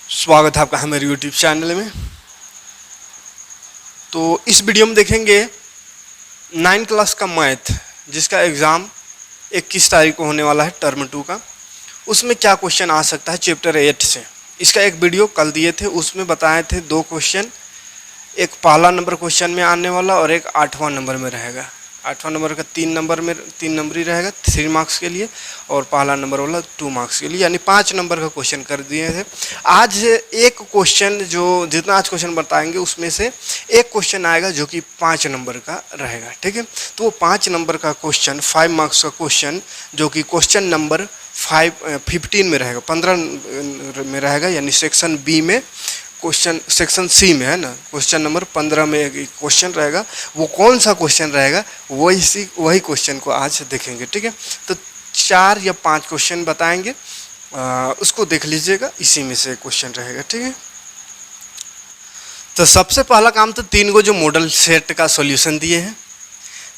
स्वागत है आपका हमारे YouTube चैनल में। तो इस वीडियो में देखेंगे 9 क्लास का मैथ जिसका एग्ज़ाम 21 तारीख को होने वाला है टर्म 2 का। उसमें क्या क्वेश्चन आ सकता है चैप्टर 8 से। इसका एक वीडियो कल दिए थे, उसमें बताए थे 2 क्वेश्चन, एक पहला नंबर क्वेश्चन में आने वाला और एक 8वां नंबर में रहेगा। 8वां नंबर का 3 नंबरी रहेगा 3 मार्क्स के लिए, और पहला नंबर वाला 2 मार्क्स के लिए, यानी 5 नंबर का क्वेश्चन कर दिए थे। आज एक क्वेश्चन, जो जितना आज क्वेश्चन बताएंगे उसमें से एक क्वेश्चन आएगा जो कि 5 नंबर का रहेगा। ठीक है, तो वो 5 नंबर का क्वेश्चन 5 मार्क्स का क्वेश्चन, जो कि क्वेश्चन नंबर 15 में रहेगा, 15 में रहेगा, यानी सेक्शन बी में, क्वेश्चन सेक्शन सी में है ना, क्वेश्चन नंबर 15 में एक क्वेश्चन रहेगा। वो कौन सा क्वेश्चन रहेगा वही क्वेश्चन को आज देखेंगे। ठीक है, तो 4 या 5 क्वेश्चन बताएंगे, उसको देख लीजिएगा, इसी में से क्वेश्चन रहेगा। ठीक है, तो सबसे पहला काम तो 3 को जो मॉडल सेट का सॉल्यूशन दिए हैं,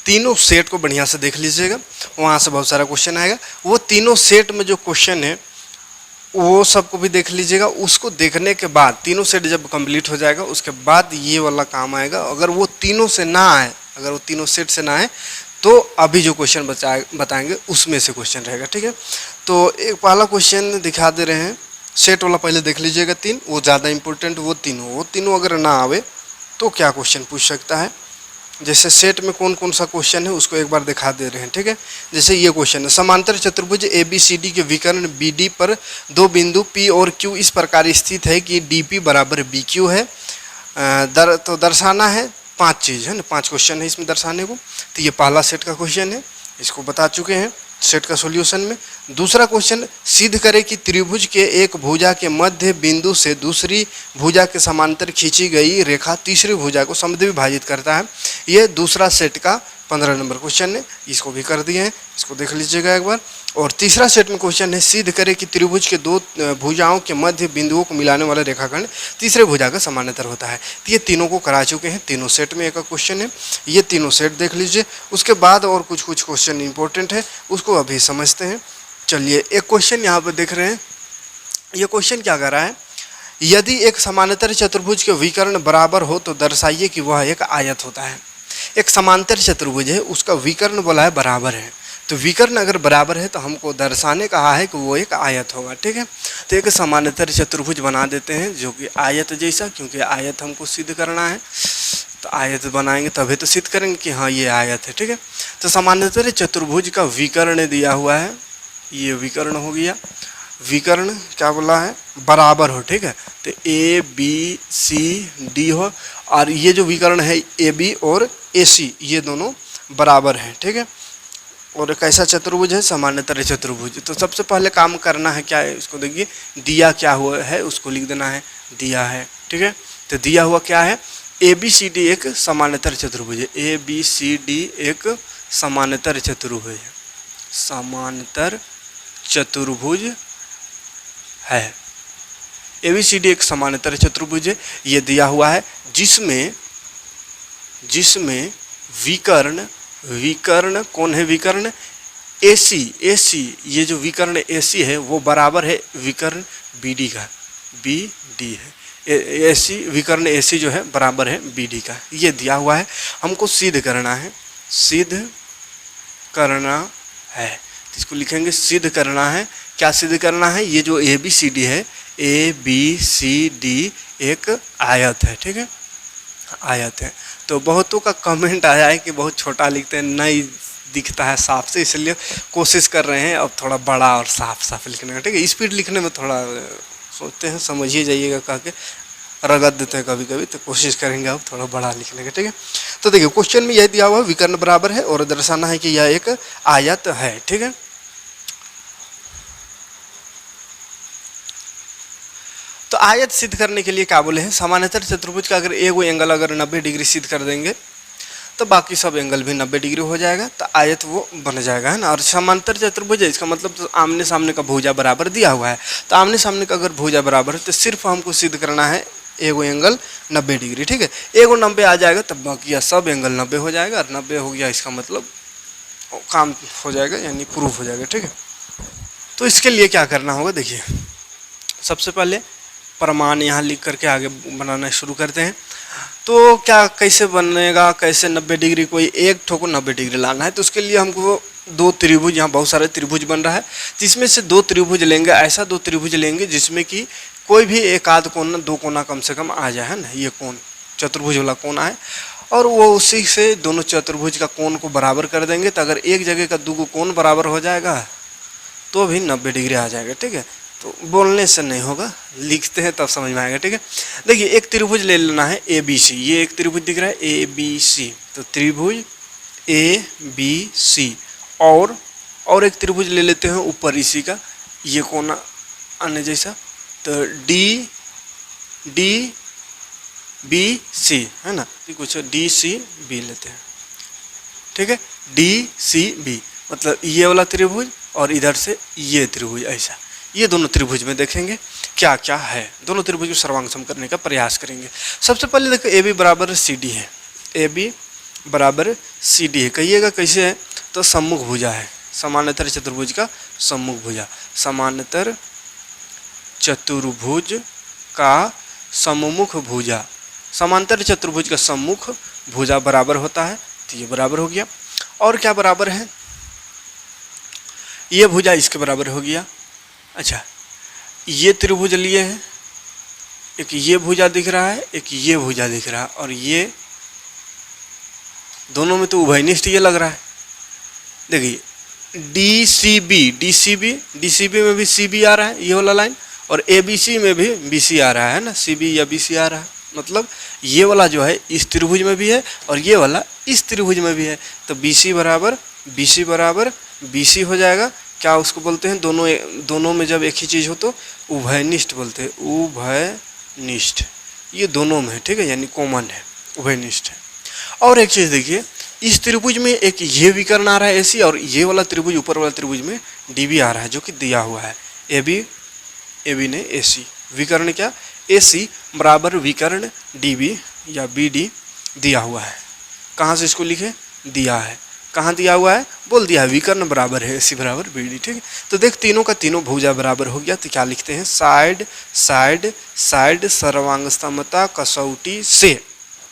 तीनों सेट को बढ़िया से देख लीजिएगा, वहाँ से बहुत सारा क्वेश्चन आएगा। वो तीनों सेट में जो क्वेश्चन है वो सबको भी देख लीजिएगा। उसको देखने के बाद तीनों सेट जब कंप्लीट हो जाएगा उसके बाद ये वाला काम आएगा। अगर वो तीनों से ना आए, अगर वो तीनों सेट से ना आए, तो अभी जो क्वेश्चन बताएंगे उसमें से क्वेश्चन रहेगा। ठीक है, तो एक पहला क्वेश्चन दिखा दे रहे हैं, सेट वाला पहले देख लीजिएगा 3, वो ज़्यादा इंपॉर्टेंट। वो तीनों अगर ना आवे तो क्या क्वेश्चन पूछ सकता है। जैसे सेट में कौन कौन सा क्वेश्चन है उसको एक बार दिखा दे रहे हैं। ठीक है, जैसे ये क्वेश्चन है, समांतर चतुर्भुज ABCD के विकर्ण BD पर 2 बिंदु P और Q इस प्रकार स्थित है कि DP बराबर BQ है। तो दर्शाना है 5 चीज़ है ना, 5 क्वेश्चन है इसमें दर्शाने को। तो ये पहला सेट का क्वेश्चन है, इसको बता चुके हैं सेट का सॉल्यूशन में। दूसरा क्वेश्चन, सिद्ध करें कि त्रिभुज के एक भुजा के मध्य बिंदु से दूसरी भुजा के समांतर खींची गई रेखा तीसरी भुजा को समद्वि विभाजित करता है। ये दूसरा सेट का 15 नंबर क्वेश्चन है, इसको भी कर दिए हैं, इसको देख लीजिएगा एक बार। और तीसरा सेट में क्वेश्चन है, सिद्ध करें कि त्रिभुज के 2 भुजाओं के मध्य बिंदुओं को मिलाने वाला रेखाखंड तीसरे भुजा का समानांतर होता है। तो ये तीनों को करा चुके हैं, तीनों सेट में एक क्वेश्चन है, ये तीनों सेट देख लीजिए। उसके बाद और कुछ क्वेश्चन इंपॉर्टेंट है, उसको अभी समझते हैं। चलिए, एक क्वेश्चन यहाँ पर देख रहे हैं। ये क्वेश्चन क्या कर रहा है, यदि एक समानांतर चतुर्भुज के विकर्ण बराबर हो तो दर्शाइए कि वह एक आयत होता है। एक समांतर चतुर्भुज है, उसका विकर्ण बोला है बराबर है, तो विकर्ण अगर बराबर है तो हमको दर्शाने कहा है कि वो एक आयत होगा। ठीक है, तो एक समांतर चतुर्भुज बना देते हैं जो कि आयत जैसा, क्योंकि आयत हमको सिद्ध करना है, तो आयत बनाएंगे तभी तो सिद्ध करेंगे कि हाँ ये आयत है। ठीक है, तो समांतर चतुर्भुज का विकर्ण दिया हुआ है, ये विकर्ण हो गया। विकर्ण क्या बोला है, बराबर हो। ठीक है, तो ABCD हो, और ये जो विकर्ण है AB और AC ये दोनों बराबर हैं। ठीक है, और कैसा चतुर्भुज है, समांतर चतुर्भुज। तो सबसे पहले काम करना है क्या है, इसको देखिए, दिया क्या हुआ है उसको लिख देना है, दिया है। ठीक है, तो दिया हुआ क्या है, ABCD एक समांतर चतुर्भुज है, ABCD एक समांतर चतुर्भुज है, समांतर चतुर्भुज है। ABCD एक समांतर चतुर्भुज है, ये दिया हुआ है, जिसमें विकर्ण कौन है, विकर्ण AC ये जो विकर्ण AC है वो बराबर है विकर्ण BD का, BD है। AC विकर्ण AC जो है बराबर है BD का, ये दिया हुआ है, हमको सिद्ध करना है, सिद्ध करना है। तो इसको लिखेंगे सिद्ध करना है। क्या सिद्ध करना है, ये जो ABCD है, ABCD एक आयत है। ठीक है, आयत है। तो बहुतों का कमेंट आया है कि बहुत छोटा लिखते हैं, नहीं दिखता है साफ से, इसलिए कोशिश कर रहे हैं अब थोड़ा बड़ा और साफ लिखने का। ठीक है, स्पीड लिखने में थोड़ा सोचते हैं, समझिए जाइएगा, कह के रगड़ देते हैं कभी कभी, तो कोशिश करेंगे अब थोड़ा बड़ा लिखने का। ठीक है, तो देखिए क्वेश्चन में यह दिया हुआ है, विकर्ण बराबर है और दर्शाना है कि यह एक आयत है। ठीक है, तो आयत सिद्ध करने के लिए क्या बोले हैं, समांतर चतुर्भुज का अगर एक एंगल अगर 90 डिग्री सिद्ध कर देंगे तो बाकी सब एंगल भी 90 डिग्री हो जाएगा, तो आयत वो बन जाएगा, है ना। और समांतर चतुर्भुज है, इसका मतलब तो आमने सामने का भुजा बराबर दिया हुआ है, तो आमने सामने का अगर भुजा बराबर है तो सिर्फ हमको सिद्ध करना है एगो एंगल 90 डिग्री। ठीक है, एगो 90 आ जाएगा तब बाकी सब एंगल 90 हो जाएगा, और 90 हो गया इसका मतलब काम हो जाएगा, यानी प्रूफ हो जाएगा। ठीक है, तो इसके लिए क्या करना होगा, देखिए सबसे पहले प्रमाण यहाँ लिख करके आगे बनाना शुरू करते हैं। तो क्या कैसे बनेगा, कैसे 90 डिग्री, कोई एक ठो को 90 डिग्री लाना है, तो उसके लिए हमको दो त्रिभुज, यहाँ बहुत सारे त्रिभुज बन रहा है, जिसमें से दो त्रिभुज लेंगे, ऐसा दो त्रिभुज लेंगे जिसमें कि कोई भी एक आध कोना, दो कोना कम से कम आ जाए, है ना। ये कोण चतुर्भुज वाला कोना है, और वो उसी से दोनों चतुर्भुज का कोण को बराबर कर देंगे। तो अगर एक जगह का दो कोण बराबर हो जाएगा तो भी 90 डिग्री आ जाएगा, ठीक है। तो बोलने से नहीं होगा, लिखते हैं तब समझ में आएगा, ठीक है। देखिए एक त्रिभुज ले लेना है ए बी सी, ये एक त्रिभुज दिख रहा है ए बी सी, तो त्रिभुज ए बी सी, और एक त्रिभुज ले लेते हैं ऊपर इसी का, ये कोना आने जैसा, तो डी बी सी, है ना, कुछ डी सी बी लेते हैं, ठीक है। डी सी बी मतलब ये वाला त्रिभुज और इधर से ये त्रिभुज, ऐसा ये दोनों त्रिभुज में देखेंगे क्या क्या है, दोनों त्रिभुज को सर्वांगसम करने का प्रयास करेंगे। सबसे पहले देखो ए बी बराबर सी डी है, ए बी बराबर सी डी है, कहिएगा कैसे है, तो सम्मुख भुजा है, समानांतर चतुर्भुज का सम्मुख भुजा, समानांतर चतुर्भुज का सम्मुख भुजा, समांतर चतुर्भुज का सम्मुख भुजा बराबर होता है, तो ये बराबर हो गया। और क्या बराबर है, ये भुजा इसके बराबर हो गया। अच्छा ये त्रिभुज लिए हैं, एक ये भुजा दिख रहा है, एक ये भुजा दिख रहा है, और ये दोनों में तो उभयनिष्ठ ये लग रहा है। देखिए डी सी बी में भी सी बी आ रहा है, ये वाला लाइन, और ए बी सी में भी बी सी आ रहा है ना, सी बी या बी सी आ रहा है, मतलब ये वाला जो है इस त्रिभुज में भी है और ये वाला इस त्रिभुज में भी है, तो बी सी बराबर बी सी हो जाएगा। क्या उसको बोलते हैं, दोनों में जब एक ही चीज़ हो तो उभयनिष्ठ बोलते हैं, उभयनिष्ठ, ये दोनों में है, ठीक है, यानी कॉमन है, उभयनिष्ठ है। और एक चीज़ देखिए, इस त्रिभुज में एक ये विकर्ण आ रहा है एसी, और ये वाला त्रिभुज ऊपर वाला त्रिभुज में डीबी आ रहा है, जो कि दिया हुआ है, ए बी ने एसी, विकर्ण क्या एसी बराबर विकर्ण डीबी या बी डी दिया हुआ है। कहाँ से इसको लिखे, दिया है, कहाँ दिया हुआ है, बोल दिया है, विकर्ण बराबर है एसी बराबर बी डी, ठीक है। तो देख तीनों का तीनों भुजा बराबर हो गया, तो क्या लिखते हैं, साइड सर्वांग समता कसौटी से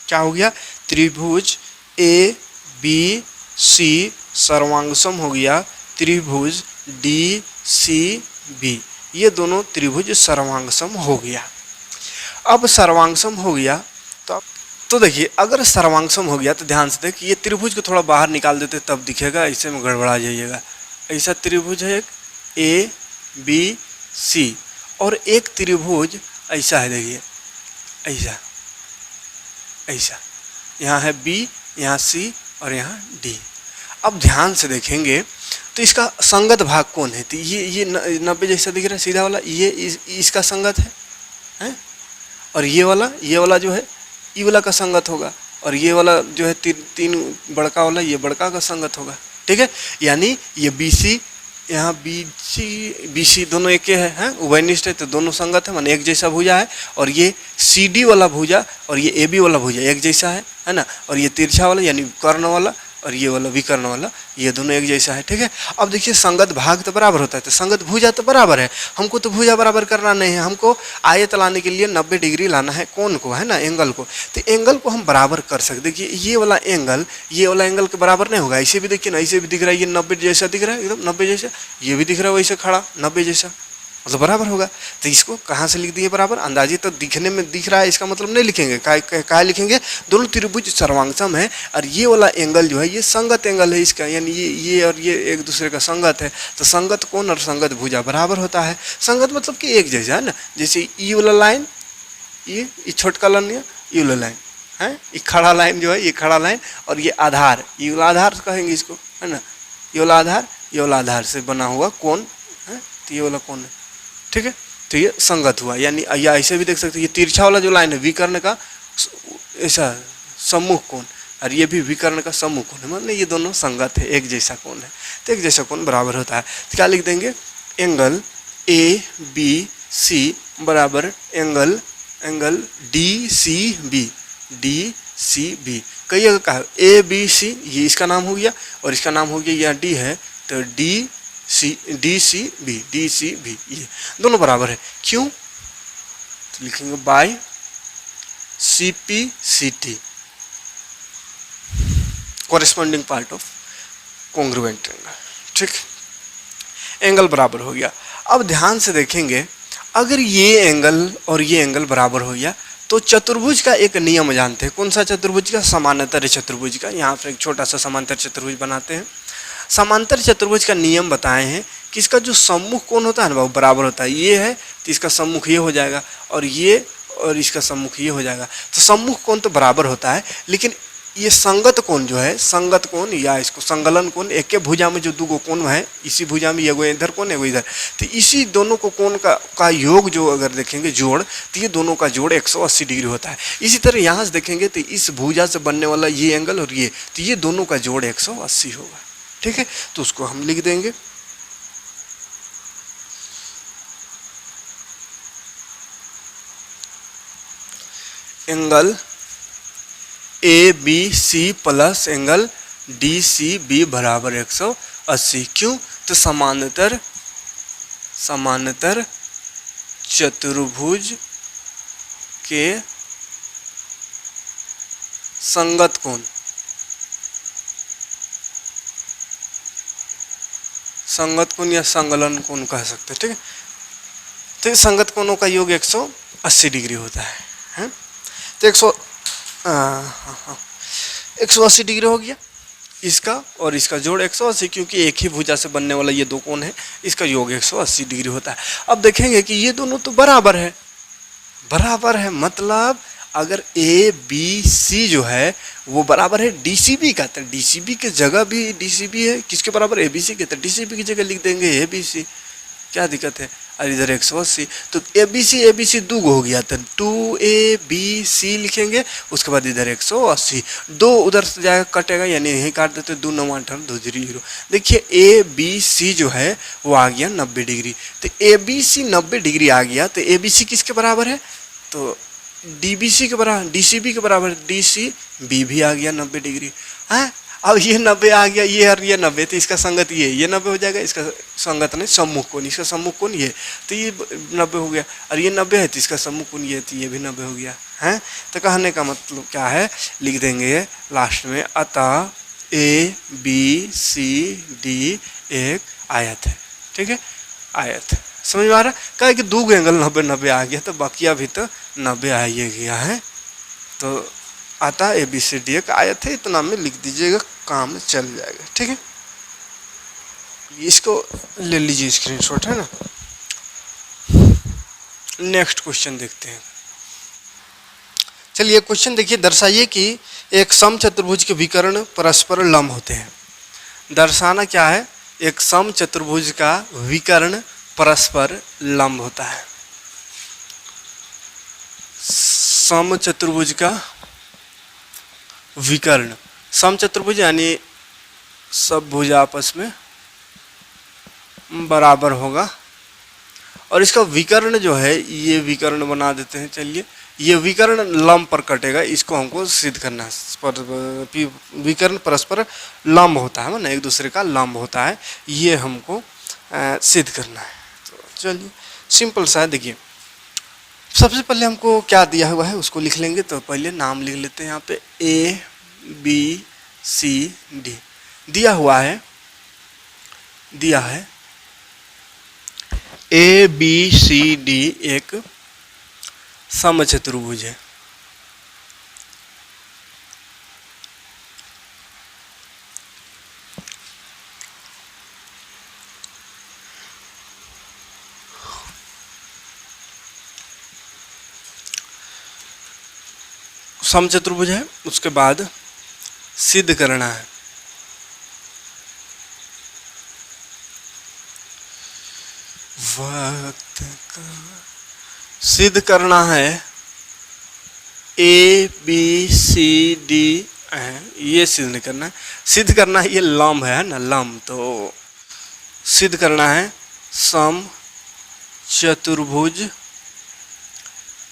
क्या हो गया, त्रिभुज ए बी सी सर्वांगसम हो गया त्रिभुज डी सी बी, ये दोनों त्रिभुज सर्वांगसम हो गया। अब सर्वांगसम हो गया तो देखिए अगर सर्वांगसम हो गया तो ध्यान से देखिए, ये त्रिभुज को थोड़ा बाहर निकाल देते तब दिखेगा, ऐसे में गड़बड़ा जाइएगा। ऐसा त्रिभुज है एक ए बी सी, और एक त्रिभुज ऐसा है, देखिए ऐसा यहाँ है बी, यहाँ सी और यहाँ डी। अब ध्यान से देखेंगे तो इसका संगत भाग कौन है, तो ये 90 जैसा दिख रहा है सीधा वाला, ये इसका संगत है, और ये वाला जो है ई वाला का संगत होगा, और ये वाला जो है तीन बड़का वाला ये बड़का का संगत होगा, ठीक है। यानी ये बी सी, यहाँ बी सी दोनों एक है, उभयनिष्ठ है, तो दोनों संगत है, माने एक जैसा भुजा है। और ये सी डी वाला भुजा और ये ए बी वाला भुजा एक जैसा है ना, और ये तिरछा वाला यानी कर्ण वाला और ये वाला विकर्ण वाला, ये दोनों एक जैसा है, ठीक है। अब देखिए संगत भाग तो बराबर होता है, तो संगत भुजा तो बराबर है, हमको तो भुजा बराबर करना नहीं है, हमको आयत लाने के लिए 90 डिग्री लाना है कोण को, है ना, एंगल को। तो एंगल को हम बराबर कर सकते, देखिए ये वाला एंगल के बराबर नहीं होगा। ऐसे भी देखिए ना, ऐसे भी दिख रहा है, ये 90 जैसा दिख रहा है, एकदम 90 जैसा, ये भी दिख रहा है वैसे खड़ा 90 जैसा, मतलब बराबर होगा। तो इसको कहाँ से लिख दिए बराबर, अंदाजे तो दिखने में दिख रहा है, इसका मतलब नहीं लिखेंगे, क्या लिखेंगे, दोनों त्रिभुज सर्वांगसम है और ये वाला एंगल जो है ये संगत एंगल है इसका, यानी ये और ये एक दूसरे का संगत है, तो संगत कोण और संगत भुजा बराबर होता है। संगत मतलब कि एक जैसा, है ना, जैसे ई वाला लाइन, ये छोटका लाइन, ये वाला लाइन है, ये खड़ा लाइन जो है, ये खड़ा लाइन, और ये आधार, ये वाला आधार कहेंगे इसको, है ना, ये वाला आधार से बना हुआ कोण है, तो ये वाला कोण है, ठीक है। तो ये संगत हुआ, यानी या ऐसे भी देख सकते हैं, ये तिरछा वाला जो लाइन है विकर्ण का ऐसा सम्मुख कोण, और ये भी विकर्ण का सम्मुख कोण है, मतलब ये दोनों संगत है, एक जैसा कोण है, तो एक जैसा कोण बराबर होता है। तो क्या लिख देंगे, एंगल ए बी सी बराबर एंगल डी सी बी, कई कहा ए बी सी, ये इसका नाम हो गया और इसका नाम हो गया, यहाँ डी है तो डी सी बी, ये दोनों बराबर है। क्यों, तो लिखेंगे by CPCT, corresponding part of congruent angle. ठीक, एंगल बराबर हो गया। अब ध्यान से देखेंगे, अगर ये एंगल और ये एंगल बराबर हो गया तो चतुर्भुज का एक नियम जानते हैं। कौन सा चतुर्भुज का? समांतर चतुर्भुज का। यहाँ पर एक छोटा सा समांतर चतुर्भुज बनाते हैं। समांतर चतुर्भुज का नियम बताए हैं कि इसका जो सम्मुख कोण होता है ना वो बराबर होता है। ये है तो इसका सम्मुख ये हो जाएगा, और इसका सम्मुख ये हो जाएगा। तो सम्मुख कोण तो बराबर होता है, लेकिन ये संगत कोण जो है, संगत कोण या इसको संगलन कोण, एक भुजा में जो दो कोण है, इसी भुजा में एगो इधर कोण एगो इधर, तो इसी दोनों को कोण का योग जो अगर देखेंगे जोड़, तो ये दोनों का जोड़ 180 डिग्री होता है। इसी तरह यहाँ से देखेंगे तो इस भुजा से बनने वाला ये एंगल और ये, तो ये दोनों का जोड़ 180 होगा। ठीक है, तो उसको हम लिख देंगे angle ABC plus angle DCB बराबर 180। क्यों? तो समांतर चतुर्भुज के संगत कोण, संगत कोण या संगलन कोण कह सकते हैं। ठीक है, तो संगत कोणों का योग 180 डिग्री होता है। तो 180 डिग्री हो गया इसका, और इसका जोड़ 180, क्योंकि एक ही भुजा से बनने वाला ये दो कोण है, इसका योग 180 डिग्री होता है। अब देखेंगे कि ये दोनों तो बराबर है, बराबर है मतलब अगर ABC जो है वो बराबर है DCB का, तो DCB की जगह भी DCB है किसके बराबर? ABC के, तो DCB की जगह लिख देंगे ABC। क्या दिक्कत है? और इधर 180, तो ABC दो हो गया, तो 2ABC लिखेंगे। उसके बाद इधर 180, दो उधर से जाएगा कटेगा, यानी यही काट देते, 2 9 8 2 0। देखिए ABC जो है वो आ गया 90 डिग्री। तो ABC 90 डिग्री आ गया, तो ABC किसके बराबर है? तो DBC के बराबर, DCB के बराबर, DCB भी आ गया 90 डिग्री है। अब ये 90 आ गया, ये और ये 90, तो इसका संगत ये 90 हो जाएगा, इसका संगत नहीं सम्मुख कोण, इसका सम्मुख कोण ये, तो ये 90 हो गया, और ये 90 है तो इसका सम्मुख कोण ये, तो ये भी 90 हो गया है। तो कहने का मतलब क्या है, लिख देंगे लास्ट में, अतः ABCD एक आयत है। ठीक है, आयत समझ में आ रहा है? कहा कि दो एंगल 90 आ गया, तो बाकी अभी तो 90 आ ही गया है। तो अतः ABCD एक आयत है, इतना में लिख दीजिएगा, काम चल जाएगा। ठीक है, इसको ले लीजिए स्क्रीनशॉट, है ना। नेक्स्ट क्वेश्चन देखते हैं। चलिए क्वेश्चन देखिए, दर्शाइए कि एक समचतुर्भुज के विकर्ण परस्पर लंब होते हैं। दर्शाना क्या है? एक समचतुर्भुज का विकर्ण परस्पर लंब होता है। समचतुर्भुज का विकर्ण, समचतुर्भुज यानी सब भुजा आपस में बराबर होगा, और इसका विकर्ण जो है ये विकर्ण बना देते हैं। चलिए, ये विकर्ण लंब पर कटेगा, इसको हमको सिद्ध करना है। विकर्ण परस्पर लंब होता है ना, एक दूसरे का लंब होता है, ये हमको सिद्ध करना है। तो चलिए सिंपल सा है। देखिए सबसे पहले हमको क्या दिया हुआ है उसको लिख लेंगे। तो पहले नाम लिख लेते हैं। यहाँ पे ABCD दिया हुआ है, ABCD एक समचतुर्भुज है। समचतुर्भुज है, उसके बाद सिद्ध करना है। वक्त का सिद्ध करना है ABCD है, ये सिद्ध नहीं करना है, सिद्ध करना है ये लंब है ना, लंब। तो सिद्ध करना है समचतुर्भुज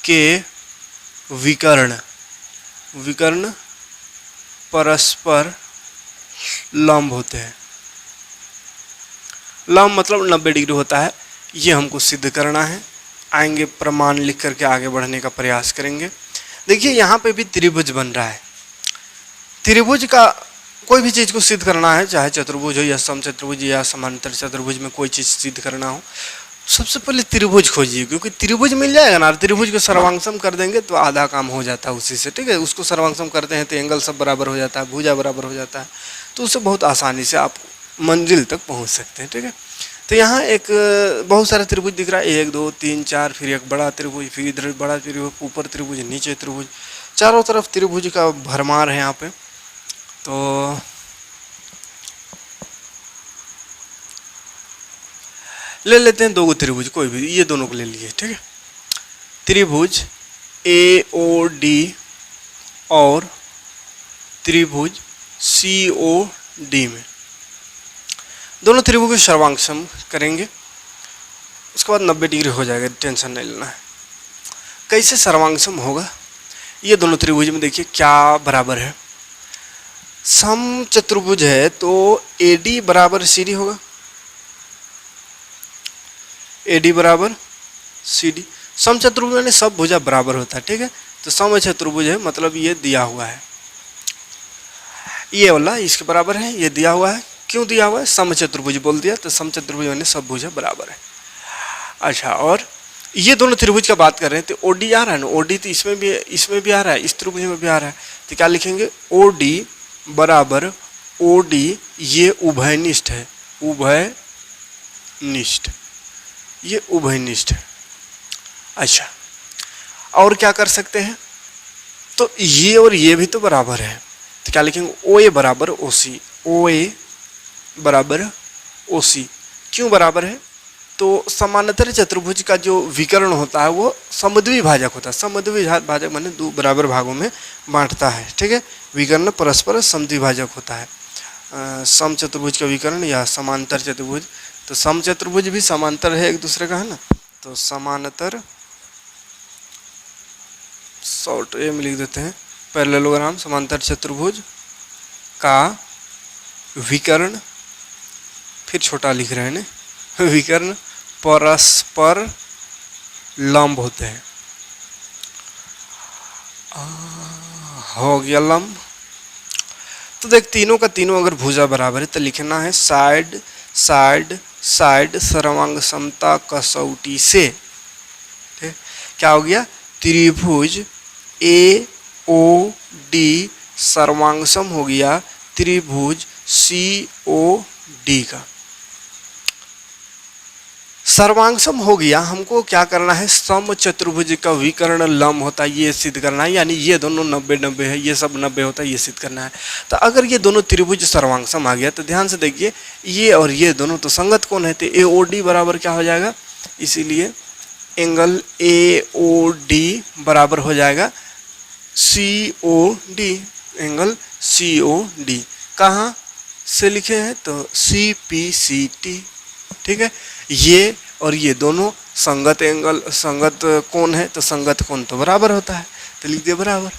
के विकर्ण परस्पर लंब होते हैं। लंब मतलब 90 डिग्री होता है, ये हमको सिद्ध करना है। आएंगे, प्रमाण लिख करके आगे बढ़ने का प्रयास करेंगे। देखिए यहाँ पे भी त्रिभुज बन रहा है। त्रिभुज का कोई भी चीज़ को सिद्ध करना है, चाहे चतुर्भुज हो या समचतुर्भुज या समांतर चतुर्भुज में कोई चीज़ सिद्ध करना हो, सबसे पहले त्रिभुज खोजिए, क्योंकि त्रिभुज मिल जाएगा ना, त्रिभुज को सर्वांगसम कर देंगे तो आधा काम हो जाता है उसी से, ठीक है। उसको सर्वांगसम करते हैं तो एंगल सब बराबर हो जाता है, भुजा बराबर हो जाता है, तो उससे बहुत आसानी से आप मंजिल तक पहुंच सकते हैं, ठीक है। तो यहाँ एक बहुत सारे त्रिभुज दिख रहा है, 1 2 3 4, फिर एक बड़ा त्रिभुज, फिर इधर बड़ा त्रिभुज, ऊपर त्रिभुज, नीचे त्रिभुज, चारों तरफ त्रिभुज का भरमार है यहाँ पे। तो ले लेते हैं 2 त्रिभुज, कोई भी, ये दोनों को ले लिए, ठीक है। त्रिभुज AOD और त्रिभुज COD में दोनों त्रिभुज को सर्वांगसम करेंगे, उसके बाद 90 डिग्री हो जाएगा, टेंशन नहीं लेना है। कैसे सर्वांगसम होगा, ये दोनों त्रिभुज में देखिए क्या बराबर है, सम चतुर्भुज है तो AD बराबर CD होगा, AD बराबर CD। सम चतुर्भुज यानी सब भुजा बराबर होता है, ठीक है। तो सम चतुर्भुज है मतलब ये दिया हुआ है, ये वाला इसके बराबर है, ये दिया हुआ है, क्यों दिया हुआ है, सम चतुर्भुज बोल दिया तो सम चतुर्भुज यानी सब भुजा बराबर है। अच्छा, और ये दोनों त्रिभुज का बात कर रहे हैं तो OD आ रहा है ना, OD तो इसमें भी आ रहा है, इस त्रिभुज में भी आ रहा है, तो क्या लिखेंगे, OD बराबर OD, ये उभयनिष्ठ है, उभयनिष्ठ, ये उभयनिष्ठ है। अच्छा, और क्या कर सकते हैं, तो ये और ये भी तो बराबर है, तो क्या लिखेंगे, OA बराबर OC, OA बराबर OC, क्यों बराबर है, तो समानांतर चतुर्भुज का जो विकर्ण होता है वो समद्विभाजक होता है, समद्विभाजक माने 2 बराबर भागों में बांटता है, ठीक है। विकर्ण परस्पर समद्विभाजक होता है, सम चतुर्भुज का विकर्ण या समांतर चतुर्भुज, तो सम चतुर्भुज भी समांतर है एक दूसरे का, है ना, तो समांतर, शॉर्ट ए में लिख देते हैं, पैरेललोग्राम, समांतर चतुर्भुज का विकर्ण, फिर छोटा लिख रहे हैं ना, विकर्ण परस्पर लंब होते हैं, हो गया लंब। तो देख तीनों का तीनों अगर भुजा बराबर है तो लिखना है साइड साइड साइड सर्वांग समता कसौटी से, ठीक, क्या हो गया, त्रिभुज AOD सर्वांगसम हो गया त्रिभुज COD का, सर्वांगसम हो गया। हमको क्या करना है, सम चतुर्भुज का विकर्ण लंब होता है ये सिद्ध करना है, यानी ये दोनों 90-90 है, ये सब 90 होता है, ये सिद्ध करना है। तो अगर ये दोनों त्रिभुज सर्वांगसम आ गया तो ध्यान से देखिए ये और ये दोनों तो संगत कोण है, तो AOD बराबर क्या हो जाएगा, इसीलिए एंगल AOD बराबर हो जाएगा COD, एंगल COD कहाँ से लिखे हैं, तो CPCT, ठीक है। ये और ये दोनों संगत एंगल, संगत कोण है, तो संगत कोण तो बराबर होता है, तो लिख दिए बराबर।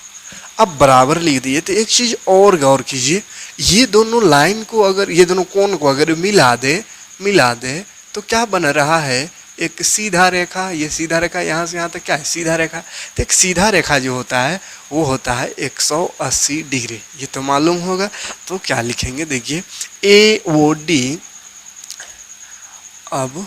अब बराबर लिख दिए तो एक चीज और गौर कीजिए, ये दोनों लाइन को अगर, ये दोनों कोण को अगर मिला दे तो क्या बन रहा है, एक सीधा रेखा, ये सीधा रेखा यहाँ से यहाँ तक क्या है, सीधा रेखा। तो एक सीधा रेखा जो होता है वो होता है 180 डिग्री, ये तो मालूम होगा। तो क्या लिखेंगे, देखिए AOD, अब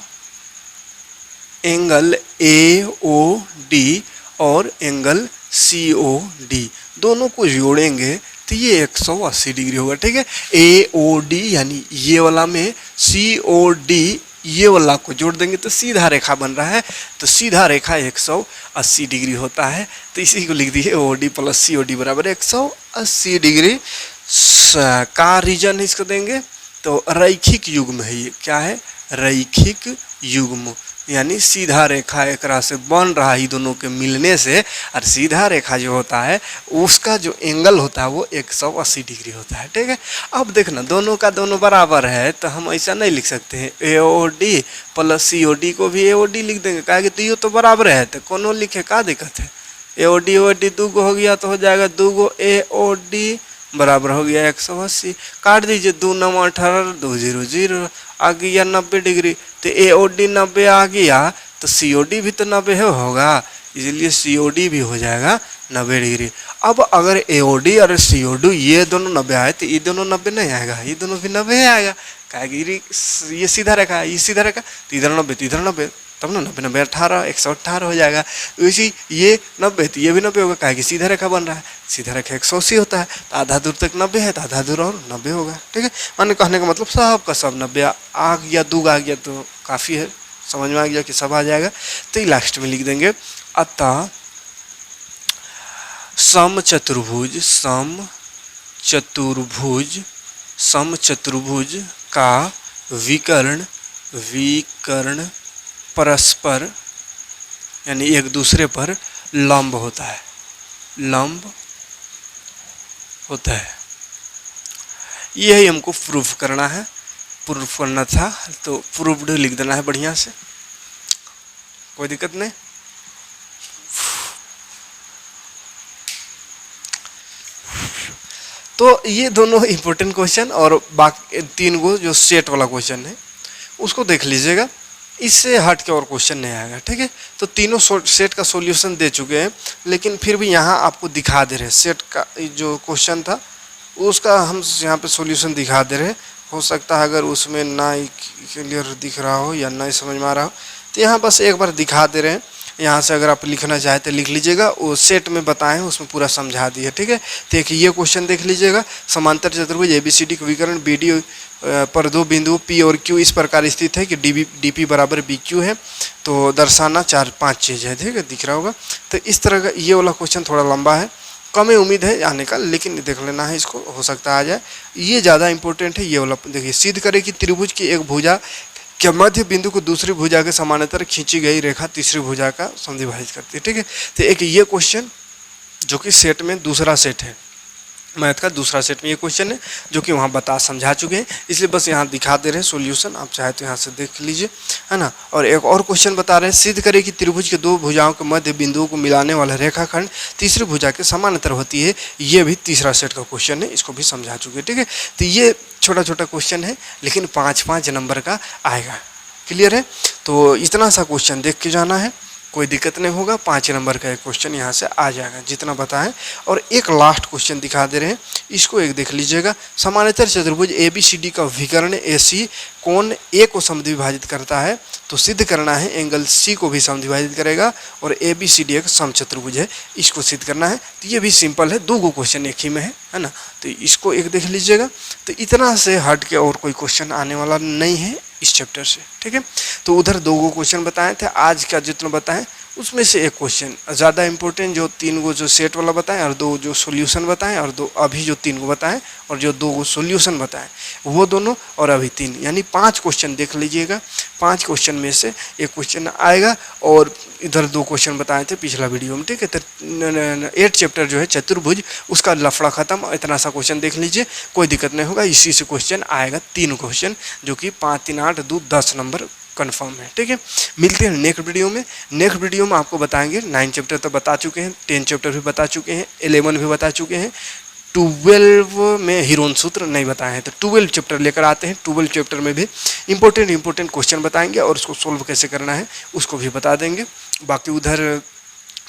एंगल AOD और एंगल COD दोनों को जोड़ेंगे तो ये 180 डिग्री होगा, ठीक है। AOD यानी ये वाला में, COD ये वाला को जोड़ देंगे तो सीधा रेखा बन रहा है, तो सीधा रेखा 180 डिग्री होता है। तो इसी को लिख दिए OD प्लस COD बराबर 180 डिग्री। का रीजन इसको देंगे तो रैखिक युग्म है, ये क्या है, रैखिक युग्म, यानी सीधा रेखा एक से बन रहा है दोनों के मिलने से, और सीधा रेखा जो होता है उसका जो एंगल होता है वो 180 डिग्री होता है, ठीक है। अब देखना दोनों का दोनों बराबर है तो हम ऐसा नहीं लिख सकते हैं AOD प्लस COD को भी AOD लिख देंगे, कहा कि ये तो बराबर है तो कोनो लिखे का दिक्कत है। AOD OD 2 गो हो गया तो हो जाएगा 2 गो AOD बराबर हो गया 180, काट दीजिए 2 9 18 2 0 0 आ गया 90 डिग्री, तो AOD 90 आ गया तो COD भी तो 90 होगा, इसलिए COD भी हो जाएगा 90 डिग्री। अब अगर AOD और COD ये दोनों 90 आए तो ये दोनों 90 नहीं आएगा, ये दोनों भी 90 आएगा। क्या ये सीधा रेखा है, ये सीधा रेखा, तो इधर 90 तो इधर 90, तब ना 90 90 18 118 हो जाएगा। वैसे ये 90 तो ये भी 90 होगा, क्या कि सीधा रेखा बन रहा है, सीधा रेखा 180 होता है, तो आधा दूर तक 90 है तो आधा दूर और 90 होगा। ठीक है, माने कहने का मतलब सब का सब 90 आ गया, दूग आ गया तो काफ़ी है, समझ में आ गया कि सब आ जाएगा। तो ये लास्ट में लिख देंगे, अतः समचतुर्भुज का विकर्ण परस्पर यानी एक दूसरे पर लंब होता है, यही हमको प्रूफ करना है, प्रूफ करना था तो प्रूफ्ड लिख देना है बढ़िया से, कोई दिक्कत नहीं। तो ये दोनों इम्पोर्टेंट क्वेश्चन और बाकी 3 गो जो सेट वाला क्वेश्चन है उसको देख लीजिएगा, इससे हट के और क्वेश्चन नहीं आएगा। ठीक है, तो तीनों सेट का सॉल्यूशन दे चुके हैं, लेकिन फिर भी यहाँ आपको दिखा दे रहे हैं सेट का जो क्वेश्चन था उसका हम यहाँ पे सॉल्यूशन दिखा दे रहे हैं। हो सकता है अगर उसमें ना क्लियर दिख रहा हो या ना समझ में आ रहा हो तो यहाँ बस एक बार दिखा दे रहे हैं। यहाँ से अगर आप लिखना चाहे तो लिख लीजिएगा, वो सेट में बताएं उसमें पूरा समझा दिए। ठीक है, तो एक ये क्वेश्चन देख लीजिएगा, समांतर चतुर्भुज ABCD का विकर्ण BD पर 2 बिंदु P और Q इस प्रकार स्थित है कि DP बराबर BQ है, तो दर्शाना 4-5 चीज़ है। ठीक है, दिख रहा होगा। तो इस तरह का ये वाला क्वेश्चन थोड़ा लंबा है, कम ही उम्मीद है आने का, लेकिन देख लेना है इसको, हो सकता आ जाए। ये ज़्यादा इंपॉर्टेंट है ये वाला। देखिए, सिद्ध करें कि त्रिभुज की एक भुजा के मध्य बिंदु को दूसरी भुजा के समानांतर खींची गई रेखा तीसरी भुजा का समद्विभाजित करती है। ठीक है, तो एक ये क्वेश्चन जो कि सेट में दूसरा सेट है, मैथ का दूसरा सेट में ये क्वेश्चन है जो कि वहाँ समझा चुके हैं, इसलिए बस यहाँ दिखा दे रहे हैं सॉल्यूशन, आप चाहे तो यहाँ से देख लीजिए, है ना। और एक और क्वेश्चन बता रहे हैं, सिद्ध करें कि त्रिभुज के 2 भुजाओं के मध्य बिंदुओं को मिलाने वाला रेखाखंड तीसरी भुजा के समानांतर होती है, ये भी तीसरा सेट का क्वेश्चन है, इसको भी समझा चुके हैं। ठीक है, तो ये छोटा छोटा क्वेश्चन है, लेकिन 5-5 नंबर का आएगा। क्लियर है, तो इतना सा क्वेश्चन देख के जाना है, कोई दिक्कत नहीं होगा। 5 नंबर का एक क्वेश्चन यहाँ से आ जाएगा जितना बताएं। और एक लास्ट क्वेश्चन दिखा दे रहे हैं, इसको एक देख लीजिएगा। समानांतर चतुर्भुज ABCD का विकर्ण AC कोण A को समद्विभाजित करता है, तो सिद्ध करना है एंगल C को भी समद्विभाजित करेगा, और ABCD एक समचतुर्भुज है, इसको सिद्ध करना है। तो ये भी सिंपल है, 2 गो क्वेश्चन एक ही में है ना, तो इसको एक देख लीजिएगा। तो इतना से हट के और कोई क्वेश्चन आने वाला नहीं है इस चैप्टर से। ठीक है, तो उधर 2 गो क्वेश्चन बताए थे, आज का जितना बताएं उसमें से एक क्वेश्चन ज़्यादा इंपॉर्टेंट, जो 3 गो जो सेट वाला बताएं और 2 जो सॉल्यूशन बताएं, और 2 अभी जो 3 गो बताएं और जो 2 गो सॉल्यूशन बताएं वो दोनों, और अभी 3, यानी 5 क्वेश्चन देख लीजिएगा। 5 क्वेश्चन में से एक क्वेश्चन आएगा, और इधर 2 क्वेश्चन बताए थे पिछला वीडियो में। ठीक है, तो 8 चैप्टर जो है चतुर्भुज उसका लफड़ा खत्म, इतना सा क्वेश्चन देख लीजिए, कोई दिक्कत नहीं होगा। इसी से क्वेश्चन आएगा 3 क्वेश्चन, जो कि 5, 3, 8, 2, 10 नंबर कंफर्म है। ठीक है, मिलते हैं नेक्स्ट वीडियो में। नेक्स्ट वीडियो में आपको बताएंगे 9 चैप्टर तो बता चुके हैं, 10 चैप्टर भी बता चुके हैं, 11 भी बता चुके हैं, 12 में हीरोन सूत्र नहीं बताए हैं, तो 12 चैप्टर लेकर आते हैं। 12 चैप्टर में भी इंपॉर्टेंट क्वेश्चन बताएंगे, और उसको सोल्व कैसे करना है उसको भी बता देंगे। बाकी उधर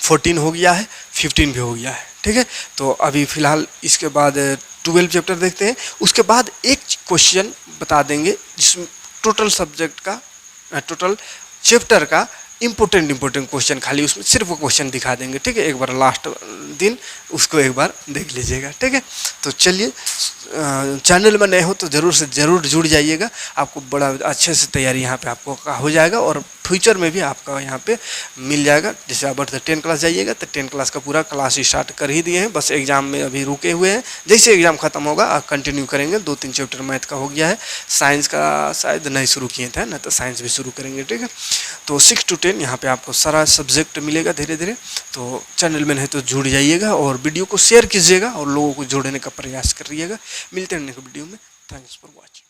14 हो गया है, 15 भी हो गया है। ठीक है, तो अभी फ़िलहाल इसके बाद 12 चैप्टर देखते हैं, उसके बाद एक क्वेश्चन बता देंगे जिसमें टोटल सब्जेक्ट का, टोटल चैप्टर का इम्पोर्टेंट क्वेश्चन, खाली उसमें सिर्फ वो क्वेश्चन दिखा देंगे। ठीक है, एक बार लास्ट दिन उसको एक बार देख लीजिएगा। ठीक है, तो चलिए, चैनल में नए हो तो ज़रूर से ज़रूर जुड़ जाइएगा, आपको बड़ा अच्छे से तैयारी यहाँ पे आपको हो जाएगा, और फ्यूचर में भी आपका यहाँ पे मिल जाएगा। जैसे आप 10 क्लास जाइएगा तो 10 क्लास का पूरा क्लास स्टार्ट कर ही दिए हैं, बस एग्ज़ाम में अभी रुके हुए हैं। जैसे एग्ज़ाम ख़त्म होगा आप कंटिन्यू करेंगे। 2-3 चैप्टर मैथ का हो गया है, साइंस का शायद नहीं शुरू किए थे ना, तो साइंस भी शुरू करेंगे। ठीक है, तो 6 to 10 यहाँ पे आपको सारा सब्जेक्ट मिलेगा धीरे धीरे। तो चैनल में नहीं तो जुड़ जाइएगा, और वीडियो को शेयर कीजिएगा और लोगों को जोड़ने का प्रयास करिएगा। मिलते हैं नेक्स्ट वीडियो में। Thanks for watching.